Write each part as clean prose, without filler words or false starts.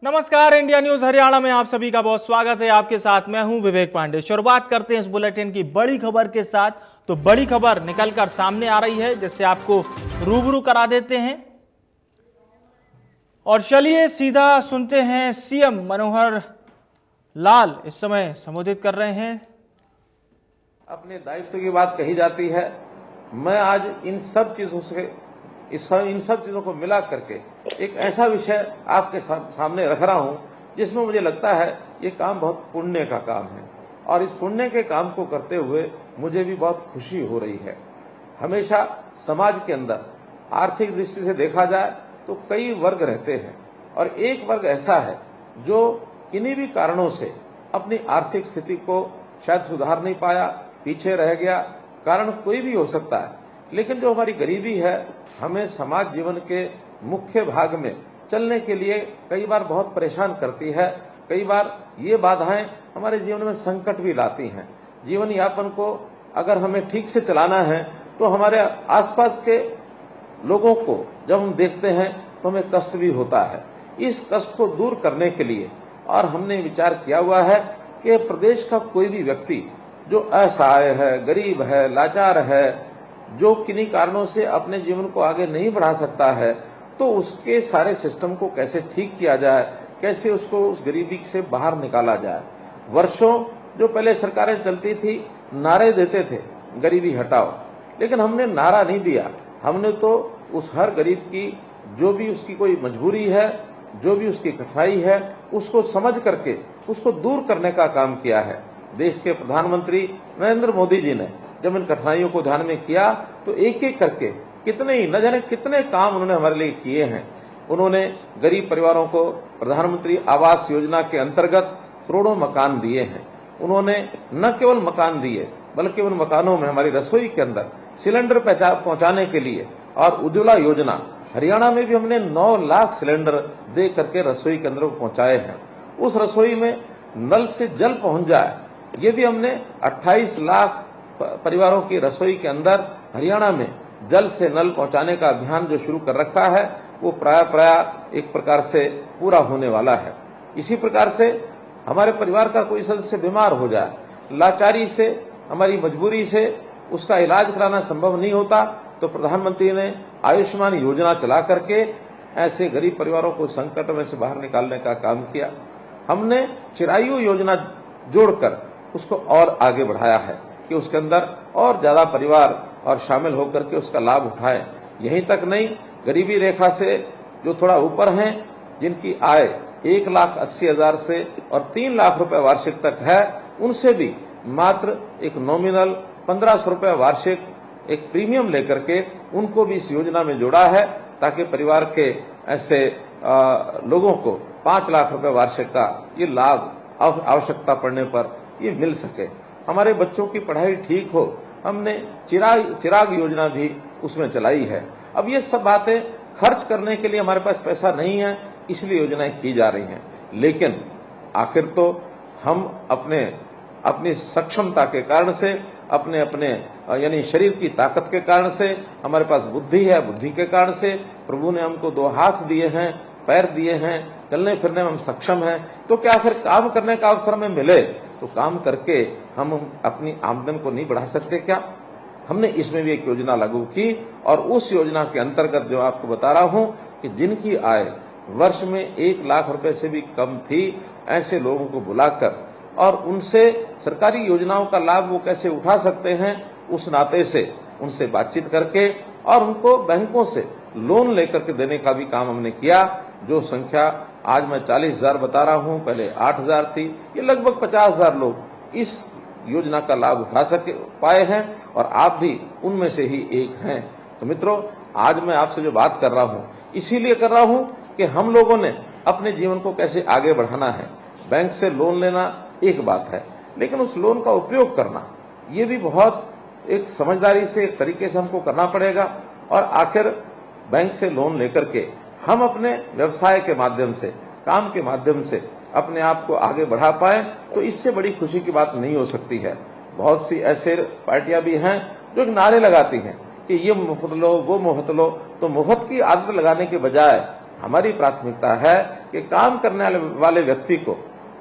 नमस्कार, India news Haryana में आप सभी का बहुत स्वागत है। आपके साथ मैं हूं विवेक पांडे। शुरुआत करते हैं इस बुलेटिन की बड़ी खबर के साथ। तो बड़ी खबर निकलकर सामने आ रही है, जिससे आपको रूबरू करा देते हैं। और चलिए सीधा सुनते हैं, सीएम मनोहर लाल इस समय संबोधित कर रहे हैं। अपने दायित्व की बात कही जाती है। मैं आज इन सब चीजों को मिला करके एक ऐसा विषय आपके सामने रख रहा हूं जिसमें मुझे लगता है ये काम बहुत पुण्य का काम है, और इस पुण्य के काम को करते हुए मुझे भी बहुत खुशी हो रही है। हमेशा समाज के अंदर आर्थिक दृष्टि से देखा जाए तो कई वर्ग रहते हैं, और एक वर्ग ऐसा है जो किन्हीं भी कारणों से अपनी आर्थिक स्थिति को शायद सुधार नहीं पाया, पीछे रह गया। कारण कोई भी हो सकता है, लेकिन जो हमारी गरीबी है हमें समाज जीवन के मुख्य भाग में चलने के लिए कई बार बहुत परेशान करती है। कई बार ये बाधाएं हमारे जीवन में संकट भी लाती हैं। जीवन यापन को अगर हमें ठीक से चलाना है तो हमारे आसपास के लोगों को जब हम देखते हैं तो हमें कष्ट भी होता है। इस कष्ट को दूर करने के लिए और हमने विचार किया हुआ है कि प्रदेश का कोई भी व्यक्ति जो असहाय है, गरीब है, लाचार है, जो किन्हीं कारणों से अपने जीवन को आगे नहीं बढ़ा सकता है, तो उसके सारे सिस्टम को कैसे ठीक किया जाए, कैसे उसको उस गरीबी से बाहर निकाला जाए। वर्षों जो पहले सरकारें चलती थी नारे देते थे गरीबी हटाओ, लेकिन हमने नारा नहीं दिया। हमने तो उस हर गरीब की जो भी उसकी कोई मजबूरी है, जो भी उसकी कठिनाई है, उसको समझ करके उसको दूर करने का काम किया है। देश के प्रधानमंत्री नरेंद्र मोदी जी ने जब इन कठिनाइयों को ध्यान में किया तो एक एक करके न जाने कितने काम उन्होंने हमारे लिए किए हैं। उन्होंने गरीब परिवारों को प्रधानमंत्री आवास योजना के अंतर्गत करोड़ों मकान दिए हैं। उन्होंने न केवल मकान दिए बल्कि उन मकानों में हमारी रसोई के अंदर सिलेंडर पहुंचाने के लिए, और उज्ज्वला योजना हरियाणा में भी हमने 9 लाख सिलेंडर दे करके रसोई के अंदर पहुंचाए हैं। उस रसोई में नल से जल पहुंच जाए, ये भी हमने 28 लाख परिवारों की रसोई के अंदर हरियाणा में जल से नल पहुंचाने का अभियान जो शुरू कर रखा है वो प्राय एक प्रकार से पूरा होने वाला है। इसी प्रकार से हमारे परिवार का कोई सदस्य बीमार हो जाए, लाचारी से, हमारी मजबूरी से उसका इलाज कराना संभव नहीं होता, तो प्रधानमंत्री ने आयुष्मान योजना चला करके ऐसे गरीब परिवारों को संकट में से बाहर निकालने का काम किया। हमने चिरायु योजना जोड़कर उसको और आगे बढ़ाया है कि उसके अंदर और ज्यादा परिवार और शामिल होकर के उसका लाभ उठाएं। यहीं तक नहीं, गरीबी रेखा से जो थोड़ा ऊपर हैं, जिनकी आय 1,80,000 से और 3 लाख रुपए वार्षिक तक है, उनसे भी मात्र एक नॉमिनल 1,500 रुपए वार्षिक एक प्रीमियम लेकर के उनको भी इस योजना में जोड़ा है, ताकि परिवार के ऐसे लोगों को 5 लाख रुपए वार्षिक का ये लाभ आवश्यकता पड़ने पर ये मिल सके। हमारे बच्चों की पढ़ाई ठीक हो, हमने चिराग योजना भी उसमें चलाई है। अब ये सब बातें खर्च करने के लिए हमारे पास पैसा नहीं है, इसलिए योजनाएं की जा रही हैं। लेकिन आखिर तो हम अपनी सक्षमता के कारण से, अपने यानी शरीर की ताकत के कारण से, हमारे पास बुद्धि है, बुद्धि के कारण से प्रभु ने हमको 2 हाथ दिए हैं, पैर दिए हैं, चलने फिरने में हम सक्षम हैं, तो क्या आखिर काम करने का अवसर हमें मिले तो काम करके हम अपनी आमदन को नहीं बढ़ा सकते क्या? हमने इसमें भी एक योजना लागू की, और उस योजना के अंतर्गत जो आपको बता रहा हूं कि जिनकी आय वर्ष में 1 लाख रुपए से भी कम थी, ऐसे लोगों को बुलाकर और उनसे सरकारी योजनाओं का लाभ वो कैसे उठा सकते हैं, उस नाते से उनसे बातचीत करके और उनको बैंकों से लोन लेकर के देने का भी काम हमने किया। जो संख्या आज मैं 40,000 बता रहा हूं, पहले 8,000 थी, ये लगभग 50,000 लोग इस योजना का लाभ उठा पाए हैं, और आप भी उनमें से ही एक हैं। तो मित्रों, आज मैं आपसे जो बात कर रहा हूं इसीलिए कर रहा हूं कि हम लोगों ने अपने जीवन को कैसे आगे बढ़ाना है। बैंक से लोन लेना एक बात है, लेकिन उस लोन का उपयोग करना ये भी बहुत एक समझदारी से, एक तरीके से हमको करना पड़ेगा। और आखिर बैंक से लोन लेकर के हम अपने व्यवसाय के माध्यम से, काम के माध्यम से अपने आप को आगे बढ़ा पाए, तो इससे बड़ी खुशी की बात नहीं हो सकती है। बहुत सी ऐसे पार्टियां भी हैं जो नारे लगाती हैं कि ये मुफ्त लो, वो मुफ्त लो। तो मुफ्त की आदत लगाने के बजाय हमारी प्राथमिकता है कि कि काम करने वाले व्यक्ति को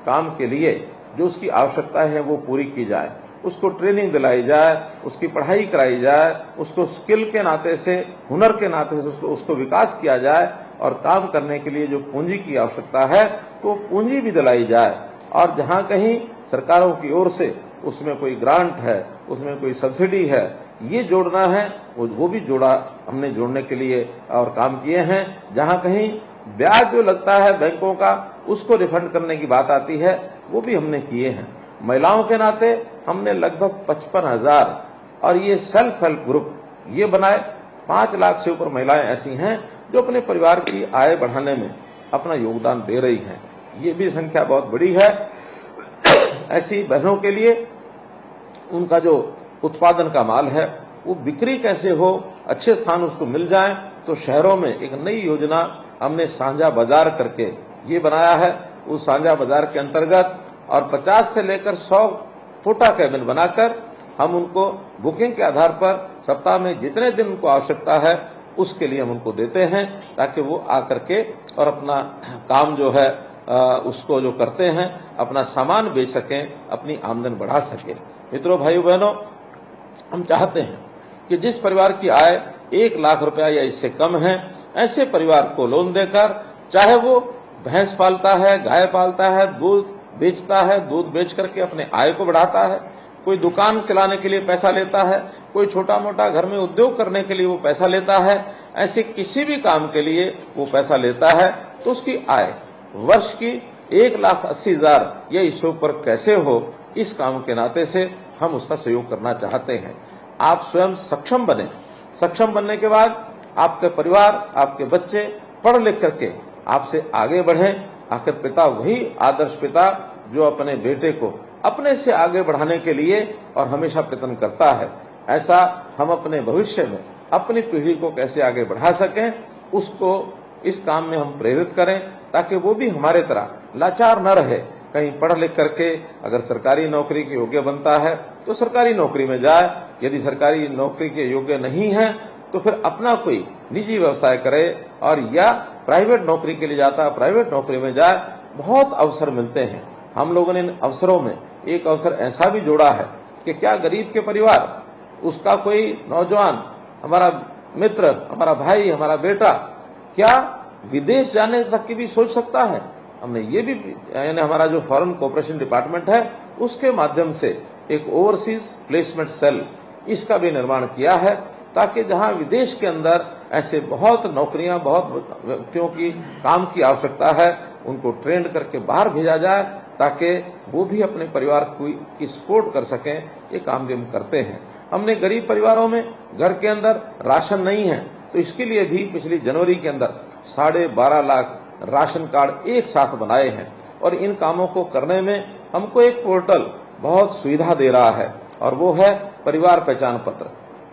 काम के लिए जो उसकी आवश्यकता है वो पूरी की जाए, उसको ट्रेनिंग दिलाई जाए, उसकी पढ़ाई कराई जाए, उसको स्किल के नाते से, हुनर के नाते से उसको विकास किया जाए और काम करने के लिए जो पूंजी की आवश्यकता है तो पूंजी भी दिलाई जाए। और जहां कहीं सरकारों की ओर से उसमें कोई ग्रांट है, उसमें कोई सब्सिडी है, ये जोड़ना है वो भी हमने जोड़ने के लिए और काम किए हैं। जहां कहीं ब्याज जो लगता है बैंकों का उसको रिफंड करने की बात आती है वो भी हमने किए हैं। महिलाओं के नाते हमने लगभग 55,000 और ये सेल्फ हेल्प ग्रुप ये बनाए। 5 लाख से ऊपर महिलाएं ऐसी हैं जो अपने परिवार की आय बढ़ाने में अपना योगदान दे रही हैं। ये भी संख्या बहुत बड़ी है। ऐसी बहनों के लिए उनका जो उत्पादन का माल है वो बिक्री कैसे हो, अच्छे स्थान उसको मिल जाए, तो शहरों में एक नई योजना हमने साझा बाजार करके ये बनाया है। उस साझा बाजार के अंतर्गत और 50 से लेकर 100 कोटा कैबिन बनाकर हम उनको बुकिंग के आधार पर सप्ताह में जितने दिन उनको आवश्यकता है उसके लिए हम उनको देते हैं, ताकि वो आकर के और अपना काम जो है उसको जो करते हैं अपना सामान बेच सकें, अपनी आमदन बढ़ा सकें। मित्रों, भाइयों बहनों, हम चाहते हैं कि जिस परिवार की आय 1 लाख रुपया या इससे कम है, ऐसे परिवार को लोन देकर, चाहे वो भैंस पालता है, गाय पालता है, दूध बेचता है, दूध बेच करके अपने आय को बढ़ाता है, कोई दुकान चलाने के लिए पैसा लेता है, कोई छोटा मोटा घर में उद्योग करने के लिए वो पैसा लेता है, ऐसे किसी भी काम के लिए वो पैसा लेता है, तो उसकी आय वर्ष की 1,80,000 या इससे ऊपर कैसे हो, इस काम के नाते से हम उसका सहयोग करना चाहते हैं। आप स्वयं सक्षम बने। सक्षम बनने के बाद आपके परिवार, आपके बच्चे पढ़ लिख करके आपसे आगे बढ़ें। आखिर पिता वही आदर्श पिता जो अपने बेटे को अपने से आगे बढ़ाने के लिए और हमेशा प्रयत्न करता है। ऐसा हम अपने भविष्य में अपनी पीढ़ी को कैसे आगे बढ़ा सकें, उसको इस काम में हम प्रेरित करें, ताकि वो भी हमारे तरह लाचार न रहे। कहीं पढ़ लिख करके अगर सरकारी नौकरी के योग्य बनता है तो सरकारी नौकरी में जाए, यदि सरकारी नौकरी के योग्य नहीं है तो फिर अपना कोई निजी व्यवसाय करे, और या प्राइवेट नौकरी के लिए जाता है प्राइवेट नौकरी में जाए। बहुत अवसर मिलते हैं। हम लोगों ने इन अवसरों में एक अवसर ऐसा भी जोड़ा है कि क्या गरीब के परिवार, उसका कोई नौजवान, हमारा मित्र, हमारा भाई, हमारा बेटा क्या विदेश जाने तक की भी सोच सकता है? हमने ये भी, यानी हमारा जो फॉरेन कोऑपरेशन डिपार्टमेंट है उसके माध्यम से एक ओवरसीज प्लेसमेंट सेल, इसका भी निर्माण किया है, ताकि जहां विदेश के अंदर ऐसे बहुत नौकरियां, बहुत व्यक्तियों की काम की आवश्यकता है, उनको ट्रेंड करके बाहर भेजा जाए, ताकि वो भी अपने परिवार की सपोर्ट कर सकें। ये काम भी हम करते हैं। हमने गरीब परिवारों में घर के अंदर राशन नहीं है तो इसके लिए भी पिछली जनवरी के अंदर 12.5 लाख राशन कार्ड एक साथ बनाए हैं। और इन कामों को करने में हमको एक पोर्टल बहुत सुविधा दे रहा है, और वो है परिवार पहचान पत्र।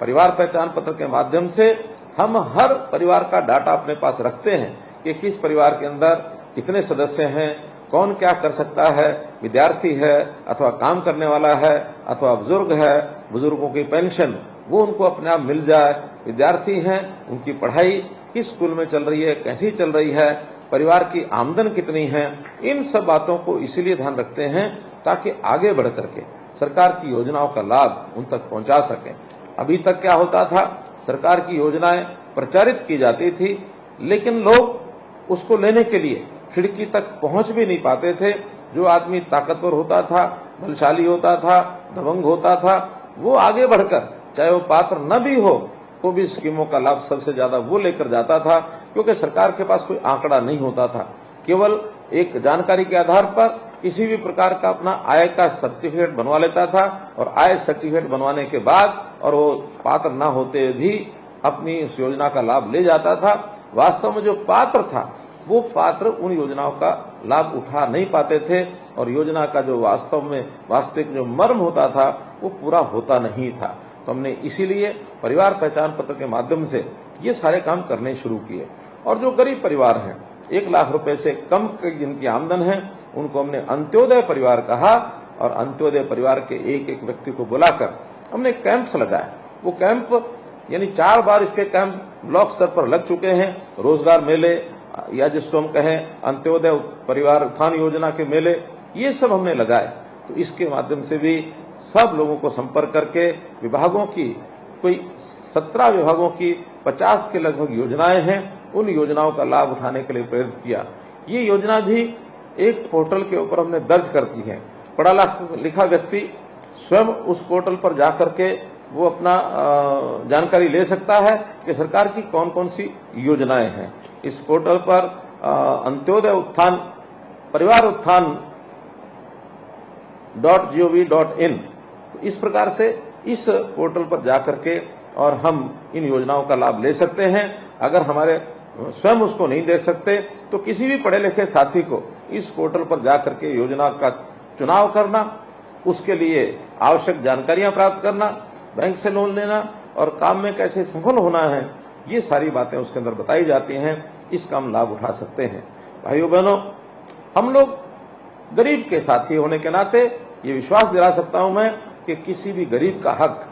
परिवार पहचान पत्र के माध्यम से हम हर परिवार का डाटा अपने पास रखते हैं कि किस परिवार के अंदर कितने सदस्य हैं, कौन क्या कर सकता है, विद्यार्थी है अथवा काम करने वाला है अथवा बुजुर्ग है, बुजुर्गों की पेंशन वो उनको अपने आप मिल जाए, विद्यार्थी हैं उनकी पढ़ाई किस स्कूल में चल रही है, कैसी चल रही है, परिवार की आमदन कितनी है। इन सब बातों को इसीलिए ध्यान रखते हैं ताकि आगे बढ़ करके सरकार की योजनाओं का लाभ उन तक पहुंचा सकें। अभी तक क्या होता था, सरकार की योजनाएं प्रचारित की जाती थी, लेकिन लोग उसको लेने के लिए खिड़की तक पहुंच भी नहीं पाते थे। जो आदमी ताकतवर होता था, बलशाली होता था, दबंग होता था, वो आगे बढ़कर चाहे वो पात्र न भी हो तो भी स्कीमों का लाभ सबसे ज्यादा वो लेकर जाता था, क्योंकि सरकार के पास कोई आंकड़ा नहीं होता था। केवल एक जानकारी के आधार पर किसी भी प्रकार का अपना आय का सर्टिफिकेट बनवा लेता था, और आय सर्टिफिकेट बनवाने के बाद और वो पात्र न होते भी अपनी इस योजना का लाभ ले जाता था। वास्तव में जो पात्र था वो पात्र उन योजनाओं का लाभ उठा नहीं पाते थे, और योजना का जो वास्तव में वास्तविक जो मर्म होता था वो पूरा होता नहीं था। तो हमने इसीलिए परिवार पहचान पत्र के माध्यम से ये सारे काम करने शुरू किए। और जो गरीब परिवार हैं, 1 लाख रुपए से कम जिनकी आमदन है, उनको हमने अंत्योदय परिवार कहा, और अंत्योदय परिवार के एक एक व्यक्ति को बुलाकर हमने कैंप्स लगाए। वो कैंप यानी 4 बार इसके कैंप ब्लॉक स्तर पर लग चुके हैं। रोजगार मेले या जिसको हम कहें अंत्योदय परिवार उत्थान योजना के मेले, ये सब हमने लगाए। तो इसके माध्यम से भी सब लोगों को संपर्क करके विभागों की कोई 17 विभागों की 50 के लगभग योजनाएं हैं, उन योजनाओं का लाभ उठाने के लिए प्रेरित किया। ये योजना भी एक पोर्टल के ऊपर हमने दर्ज कर दी है। पढ़ा लिखा व्यक्ति स्वयं उस पोर्टल पर जाकर के वो अपना जानकारी ले सकता है कि सरकार की कौन कौन सी योजनाएं हैं। इस पोर्टल पर अंत्योदय उत्थान परिवार उत्थान .gov.in, तो इस प्रकार से इस पोर्टल पर जाकर के और हम इन योजनाओं का लाभ ले सकते हैं। अगर हमारे स्वयं उसको नहीं देख सकते तो किसी भी पढ़े लिखे साथी को इस पोर्टल पर जाकर के योजना का चुनाव करना, उसके लिए आवश्यक जानकारियां प्राप्त करना, बैंक से लोन लेना और काम में कैसे सफल होना है, ये सारी बातें उसके अंदर बताई जाती हैं। इसका हम लाभ उठा सकते हैं। भाइयों बहनों, हम लोग गरीब के साथी होने के नाते ये विश्वास दिला सकता हूं मैं कि किसी भी गरीब का हक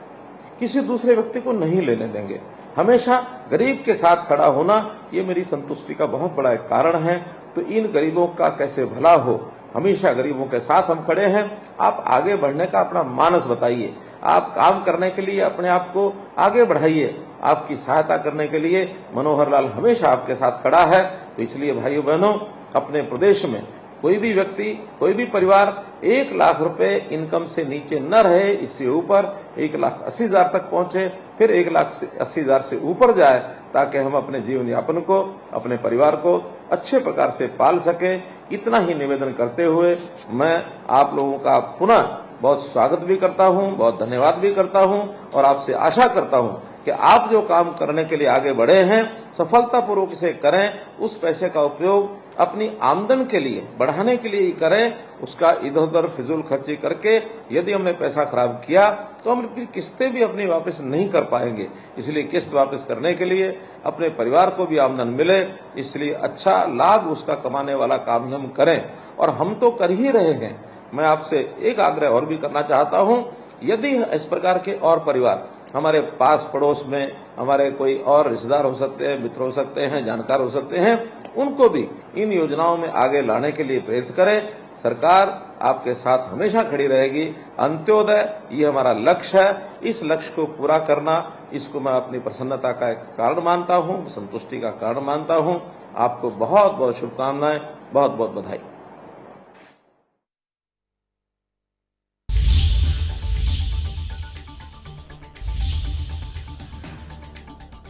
किसी दूसरे व्यक्ति को नहीं लेने देंगे। हमेशा गरीब के साथ खड़ा होना ये मेरी संतुष्टि का बहुत बड़ा एक कारण है। तो इन गरीबों का कैसे भला हो, हमेशा गरीबों के साथ हम खड़े हैं। आप आगे बढ़ने का अपना मानस बताइए, आप काम करने के लिए अपने आप को आगे बढ़ाइए। आपकी सहायता करने के लिए मनोहर लाल हमेशा आपके साथ खड़ा है। तो इसलिए भाइयों बहनों, अपने प्रदेश में कोई भी व्यक्ति, कोई भी परिवार 1 लाख रुपए इनकम से नीचे न रहे, इससे ऊपर 1,80,000 तक पहुंचे, फिर 1,80,000 से ऊपर जाए, ताकि हम अपने जीवन यापन को, अपने परिवार को अच्छे प्रकार से पाल सके। इतना ही निवेदन करते हुए मैं आप लोगों का पुनः बहुत स्वागत भी करता हूं, बहुत धन्यवाद भी करता हूं और आपसे आशा करता हूं कि आप जो काम करने के लिए आगे बढ़े हैं सफलतापूर्वक इसे करें। उस पैसे का उपयोग अपनी आमदन के लिए बढ़ाने के लिए ही करें। उसका इधर उधर फिजूल खर्ची करके यदि हमने पैसा खराब किया तो हम अपनी किस्तें भी अपनी वापस नहीं कर पाएंगे। इसलिए किस्त वापस करने के लिए अपने परिवार को भी आमदन मिले, इसलिए अच्छा लाभ उसका कमाने वाला काम ही हम करें। और हम तो कर ही रहे हैं। मैं आपसे एक आग्रह और भी करना चाहता हूं, यदि इस प्रकार के और परिवार हमारे पास पड़ोस में, हमारे कोई और रिश्तेदार हो सकते हैं, मित्र हो सकते हैं, जानकार हो सकते हैं, उनको भी इन योजनाओं में आगे लाने के लिए प्रेरित करें। सरकार आपके साथ हमेशा खड़ी रहेगी। अंत्योदय ये हमारा लक्ष्य है। इस लक्ष्य को पूरा करना, इसको मैं अपनी प्रसन्नता का एक कारण मानता हूं, संतुष्टि का कारण मानता हूं। आपको बहुत बहुत शुभकामनाएं, बहुत बहुत बधाई।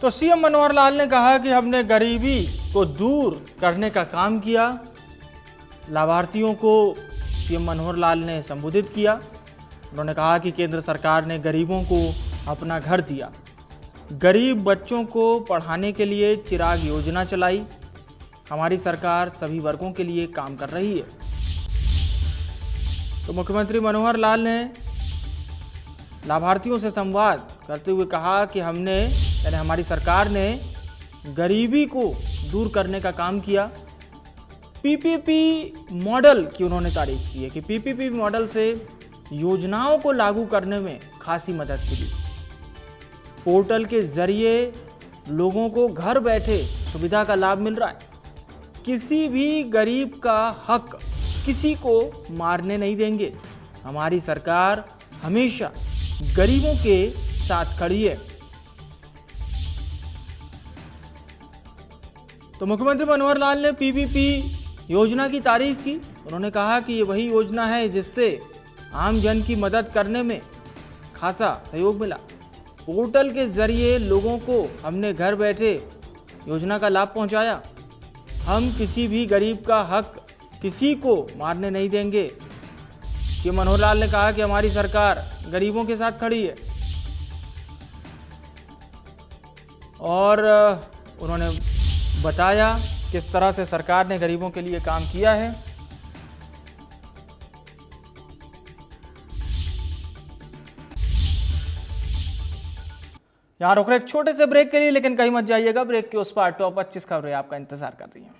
तो सीएम मनोहर लाल ने कहा कि हमने गरीबी को दूर करने का काम किया। लाभार्थियों को सीएम मनोहर लाल ने संबोधित किया। उन्होंने कहा कि केंद्र सरकार ने गरीबों को अपना घर दिया, गरीब बच्चों को पढ़ाने के लिए चिराग योजना चलाई। हमारी सरकार सभी वर्गों के लिए काम कर रही है। तो मुख्यमंत्री मनोहर लाल ने लाभार्थियों से संवाद करते हुए कहा कि हमारी सरकार ने गरीबी को दूर करने का काम किया। पीपीपी मॉडल की उन्होंने तारीफ की है कि पीपीपी मॉडल से योजनाओं को लागू करने में खासी मदद मिली। पोर्टल के जरिए लोगों को घर बैठे सुविधा का लाभ मिल रहा है। किसी भी गरीब का हक किसी को मारने नहीं देंगे। हमारी सरकार हमेशा गरीबों के साथ खड़ी है। तो मुख्यमंत्री मनोहर लाल ने पीपीपी योजना की तारीफ की। उन्होंने कहा कि ये वही योजना है जिससे आम जन की मदद करने में खासा सहयोग मिला। पोर्टल के जरिए लोगों को हमने घर बैठे योजना का लाभ पहुंचाया। हम किसी भी गरीब का हक किसी को मारने नहीं देंगे। कि मनोहर लाल ने कहा कि हमारी सरकार गरीबों के साथ खड़ी है और उन्होंने बताया किस तरह से सरकार ने गरीबों के लिए काम किया है। यहां रुक रहे एक छोटे से ब्रेक के लिए, लेकिन कहीं मत जाइएगा। ब्रेक के उस पार टॉप 25 खबरें आपका इंतजार कर रही हैं।